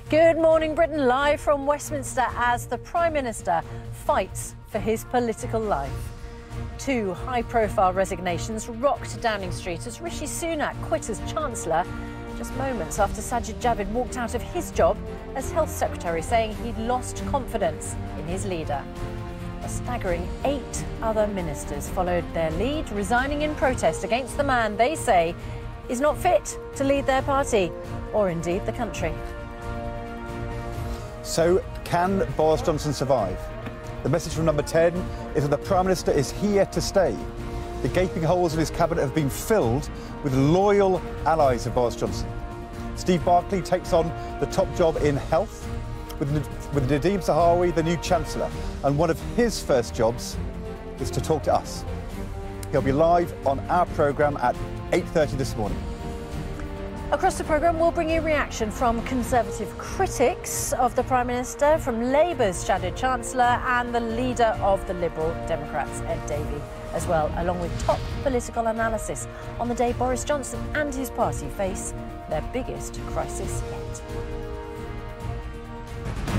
Good morning, Britain, live from Westminster as the Prime Minister fights for his political life. Two high-profile resignations rocked Downing Street as Rishi Sunak quit as Chancellor just moments after Sajid Javid walked out of his job as Health Secretary, saying he'd lost confidence in his leader. A staggering 8 other ministers followed their lead, resigning in protest against the man they say is not fit to lead their party, or indeed the country. So, can Boris Johnson survive? The message from number 10 is that the Prime Minister is here to stay. The gaping holes in his cabinet have been filled with loyal allies of Boris Johnson. Steve Barclay takes on the top job in health with Nadeem Zahawi, the new Chancellor. And one of his first jobs is to talk to us. He'll be live on our programme at 8:30 this morning. Across the programme, we'll bring you reaction from Conservative critics of the Prime Minister, from Labour's shadowed Chancellor and the leader of the Liberal Democrats, Ed Davey, as well, along with top political analysis on the day Boris Johnson and his party face their biggest crisis yet.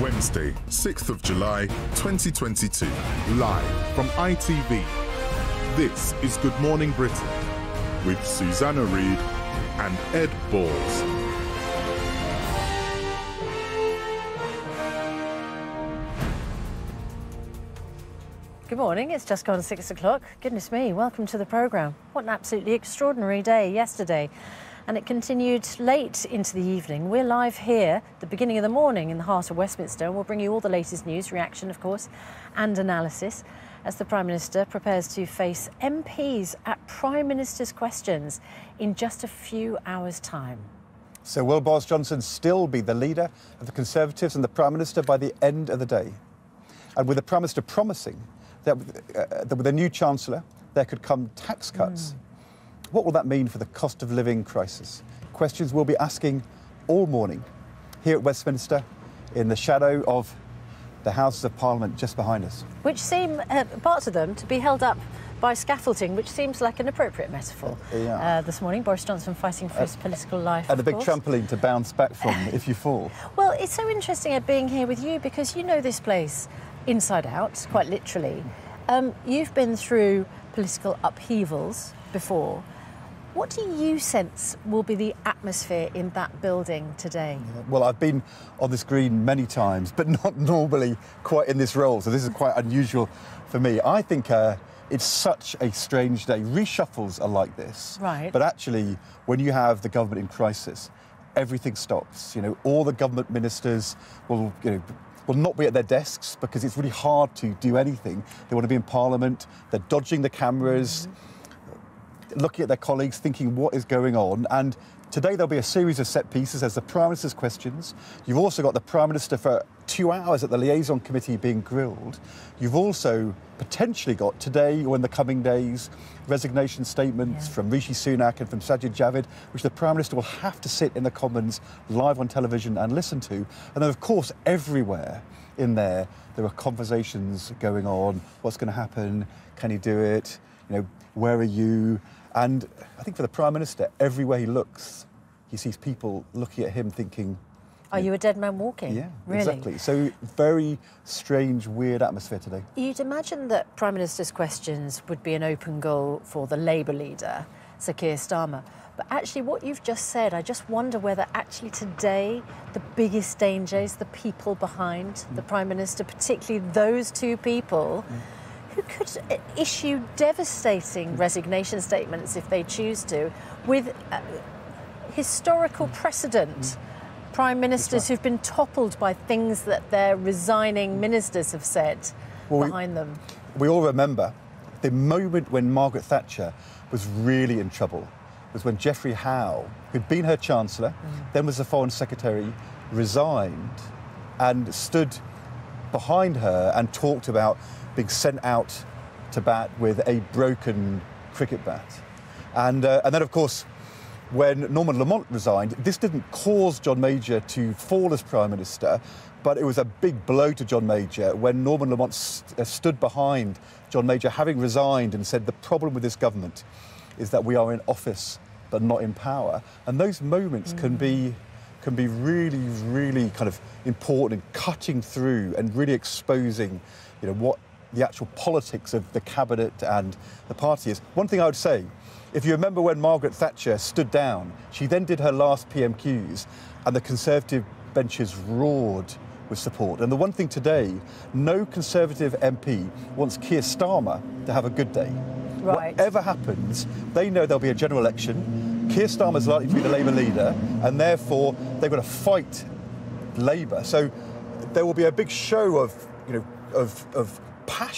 Wednesday, 6th of July, 2022, live from ITV. This is Good Morning Britain with Susanna Reid and Ed Balls. Good morning, it's just gone 6 o'clock. Goodness me, welcome to the programme. What an absolutely extraordinary day yesterday. And it continued late into the evening. We're live here at the beginning of the morning in the heart of Westminster, and we'll bring you all the latest news, reaction, of course, and analysis as the Prime Minister prepares to face MPs at Prime Minister's questions in just a few hours' time. So will Boris Johnson still be the leader of the Conservatives and the Prime Minister by the end of the day? And with the Prime Minister promising that with a new Chancellor there could come tax cuts, what will that mean for the cost of living crisis? Questions we'll be asking all morning here at Westminster in the shadow of the Houses of Parliament just behind us. Which seem, parts of them, to be held up by scaffolding, which seems like an appropriate metaphor. This morning, Boris Johnson fighting for his political life, and a big trampoline to bounce back from if you fall. Well, it's so interesting being here with you because you know this place inside out, quite literally. You've been through political upheavals before. What do you sense will be the atmosphere in that building today? Well, I've been on this green many times, but not normally quite in this role, so this is quite unusual for me. I think it's such a strange day. Reshuffles are like this. Right. But actually, when you have the government in crisis, everything stops. You know, all the government ministers will not be at their desks because it's really hard to do anything. They want to be in Parliament, they're dodging the cameras, looking at their colleagues, thinking what is going on. And today there'll be a series of set pieces as the Prime Minister's questions. You've also got the Prime Minister for 2 hours at the liaison committee being grilled. You've also potentially got today or in the coming days resignation statements from Rishi Sunak and from Sajid Javid, which the Prime Minister will have to sit in the Commons live on television and listen to. And then, of course, everywhere in there are conversations going on. What's going to happen? Can he do it? You know, where are you? And I think for the Prime Minister, everywhere he looks, he sees people looking at him thinking, are you a dead man walking? Yeah, really? Exactly. So very strange, weird atmosphere today. You'd imagine that Prime Minister's questions would be an open goal for the Labour leader, Sir Keir Starmer. But actually what you've just said, I just wonder whether actually today the biggest danger is the people behind the Prime Minister, particularly those two people who could issue devastating resignation statements if they choose to, with historical precedent. Prime Ministers who've been toppled by things that their resigning ministers have said behind them. We all remember the moment when Margaret Thatcher was really in trouble was when Geoffrey Howe, who'd been her Chancellor, then was the Foreign Secretary, resigned and stood behind her and talked about being sent out to bat with a broken cricket bat. And then, of course, when Norman Lamont resigned, this didn't cause John Major to fall as Prime Minister, but it was a big blow to John Major when Norman Lamont stood behind John Major, having resigned, and said the problem with this government is that we are in office but not in power. And those moments can be really, really kind of important in cutting through and really exposing, what the actual politics of the cabinet and the party is. One thing I would say, if you remember when Margaret Thatcher stood down, she then did her last PMQs and the Conservative benches roared with support. And the one thing today, no Conservative MP wants Keir Starmer to have a good day. Right. Whatever happens, they know there'll be a general election. Keir Starmer's likely to be the Labour leader, and therefore they've got to fight Labour. So there will be a big show of passion.